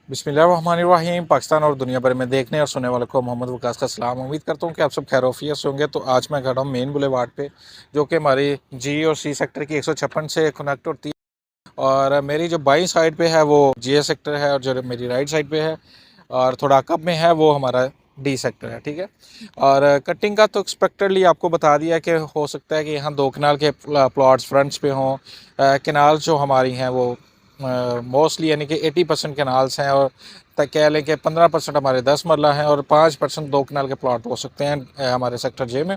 बिस्मिल्लाहिर्रहमानिर्रहीम। पाकिस्तान और दुनिया भर में देखने और सुनने वालों को मोहम्मद वकास का सलाम। उम्मीद करता हूँ कि आप सब खैर से होंगे। तो आज मैं खड़ा हूँ मेन बुलेवार्ड पे, जो कि हमारी जी और सी सेक्टर की 156 से कनेक्ट होती है। और मेरी जो बाई साइड पे है वो जी सेक्टर है, और जो मेरी राइट साइड पे है और थोड़ा अकब में है वो हमारा डी सेक्टर है। ठीक है। और कटिंग का तो एक्सपेक्टेडली आपको बता दिया कि हो सकता है कि यहाँ 2 कनाल के प्लॉट्स फ्रंट्स पे हों। कनाल जो हमारी हैं वो मोस्टली यानी कि 80% कैनाल्स हैं, और तक कह लें कि 15% हमारे 10 मरला हैं, और 5% 2 कनाल के प्लॉट हो सकते हैं हमारे सेक्टर जे में।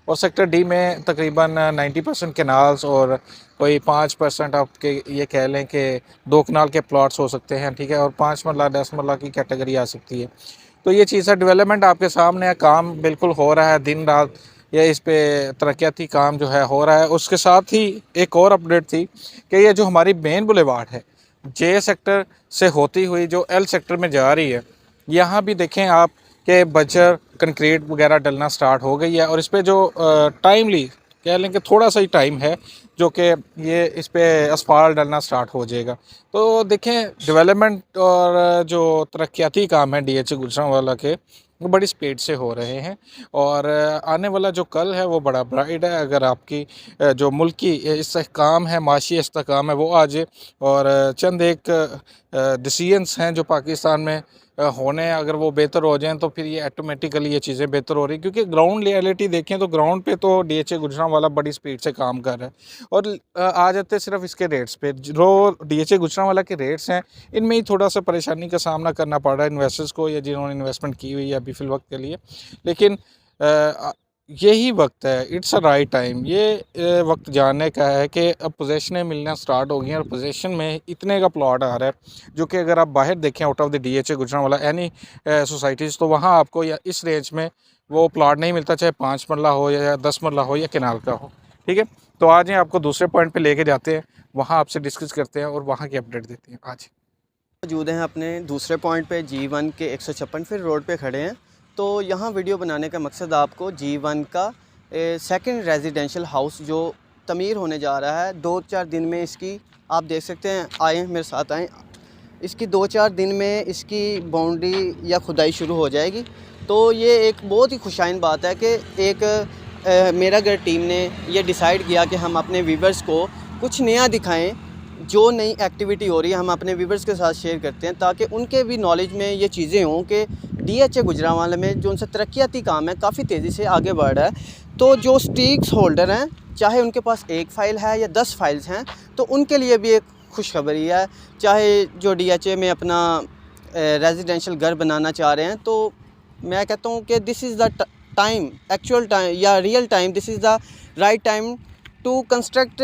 और सेक्टर डी में तकरीबन 90% कैनाल्स और कोई 5% आपके ये कह लें कि 2 कनाल के प्लॉट्स हो सकते हैं। ठीक है। और 5 मरला 10 मरला की कैटेगरी आ सकती है। तो ये चीज़ है, डेवलपमेंट आपके सामने है, काम बिल्कुल हो रहा है दिन रात। ये इस पे तरक्याती काम जो है हो रहा है। उसके साथ ही एक और अपडेट थी कि ये जो हमारी मेन बुलेवार्ड है जे सेक्टर से होती हुई जो एल सेक्टर में जा रही है, यहाँ भी देखें आप कि बजर कंक्रीट वगैरह डलना स्टार्ट हो गई है। और इस पर जो टाइमली कह लें कि थोड़ा सा ही टाइम है जो कि ये इस पर असफाल्ट डलना स्टार्ट हो जाएगा। तो देखें डेवलपमेंट और जो तरक्याती काम है DH गुजरांवाला के, वो बड़ी स्पीड से हो रहे हैं। और आने वाला जो कल है वो बड़ा ब्राइट है। अगर आपकी जो मुल्की इस्तेहकाम है, माशी इस्तेहकाम है, वो आ जाए और चंद एक डिसीजंस हैं जो पाकिस्तान में होने, अगर वो बेहतर हो जाएं तो फिर ये ऑटोमेटिकली ये चीज़ें बेहतर हो रही। क्योंकि ग्राउंड रियलिटी देखें तो ग्राउंड पे तो DH गुजरांवाला बड़ी स्पीड से काम कर रहा है। और आ जाते सिर्फ इसके रेट्स पे, जो DH गुजरांवाला के रेट्स हैं इनमें ही थोड़ा सा परेशानी का सामना करना पड़ रहा है इन्वेस्टर्स को, या जिन्होंने इन्वेस्टमेंट की हुई है अभी फ़िल वक्त के लिए। लेकिन यही वक्त है, इट्स अ राइट टाइम। ये वक्त जानने का है कि अब पोजीशनें मिलना स्टार्ट हो गई हैं, और पोजीशन में इतने का प्लॉट आ रहा है जो कि अगर आप बाहर देखें out of the DH Gujranwala any societies, तो वहाँ आपको या इस रेंज में वो प्लॉट नहीं मिलता, चाहे 5 मरला हो या 10 मरला हो या केनाल का हो। ठीक है। तो आज ही आपको दूसरे पॉइंट पे लेके जाते हैं, वहाँ आपसे डिस्कस करते हैं और वहाँ की अपडेट देते हैं। आज मौजूद हैं अपने दूसरे पॉइंट पे G1 के 156 फीट रोड पे खड़े हैं। तो यहाँ वीडियो बनाने का मकसद आपको G1 का सेकंड रेजिडेंशियल हाउस जो तमीर होने जा रहा है, 2-4 दिन में इसकी आप देख सकते हैं, आए मेरे साथ आएँ, इसकी 2-4 दिन में इसकी बाउंड्री या खुदाई शुरू हो जाएगी। तो ये एक बहुत ही खुशाइन बात है कि एक मेरा घर टीम ने ये डिसाइड किया कि हम अपने व्यूवर्स को कुछ नया दिखाएं, जो नई एक्टिविटी हो रही है हम अपने व्यूवर्स के साथ शेयर करते हैं, ताकि उनके भी नॉलेज में ये चीज़ें हों कि DH गुजरांवाला में जो उनसे तरक्याती काम है काफ़ी तेज़ी से आगे बढ़ रहा है। तो जो स्टेक्स होल्डर हैं, चाहे उनके पास एक फ़ाइल है या 10 फाइल्स हैं, तो उनके लिए भी एक खुशखबरी है। चाहे जो DH में अपना रेजिडेंशियल घर बनाना चाह रहे हैं, तो मैं कहता हूँ कि this is the time, actual time या real time, this is the right time to construct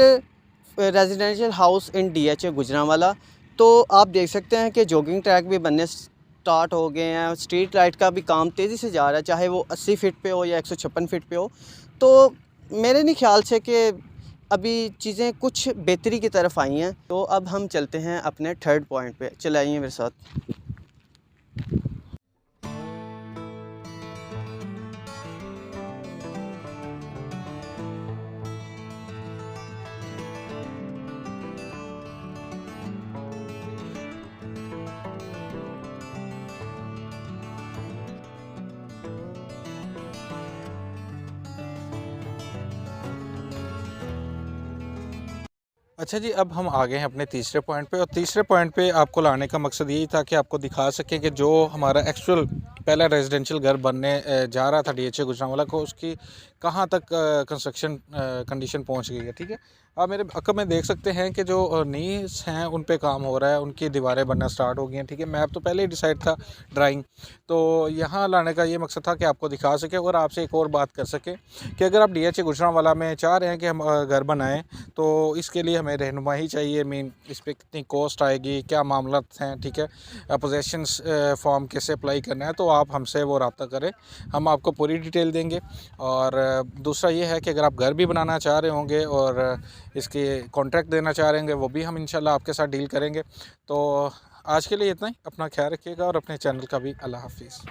residential house in DH Gujranwala. तो आप देख सकते हैं कि जॉगिंग ट्रैक भी बनने स्टार्ट हो गए हैं, स्ट्रीट लाइट का भी काम तेज़ी से जा रहा है, चाहे वो 80 फीट पे हो या 156 फीट पे हो। तो मेरे नहीं ख्याल से कि अभी चीज़ें कुछ बेहतरी की तरफ आई हैं। तो अब हम चलते हैं अपने थर्ड पॉइंट पे, चलाइए मेरे साथ। अच्छा जी, अब हम आ गए हैं अपने तीसरे पॉइंट पे। और तीसरे पॉइंट पे आपको लाने का मकसद यही था कि आपको दिखा सकें कि जो हमारा एक्चुअल पहला रेजिडेंशियल घर बनने जा रहा था DH गुजरांवाला को, उसकी कहाँ तक कंस्ट्रक्शन कंडीशन पहुंच गई है। ठीक है। आप मेरे अकब में देख सकते हैं कि जो नीस हैं उन पे काम हो रहा है, उनकी दीवारें बनना स्टार्ट हो गई हैं। ठीक है। मैप तो पहले ही डिसाइड था, ड्राइंग। तो यहाँ लाने का ये मकसद था कि आपको दिखा सके और आपसे एक और बात कर सके कि अगर आप DH गुजरांवाला में चाह रहे हैं कि हम घर बनाएं, तो इसके लिए हमें रहनुमाई चाहिए। मीन इस पर कितनी कॉस्ट आएगी, क्या मामला हैं। ठीक है। पोजेशन फॉर्म कैसे अप्लाई करना है, तो आप हमसे वो रब्ता करें, हम आपको पूरी डिटेल देंगे। और दूसरा ये है कि अगर आप घर भी बनाना चाह रहे होंगे और इसके कॉन्ट्रैक्ट देना चाह रहे होंगे, वो भी हम इंशाल्लाह आपके साथ डील करेंगे। तो आज के लिए इतना ही। अपना ख्याल रखिएगा और अपने चैनल का भी। अल्लाह हाफिज़।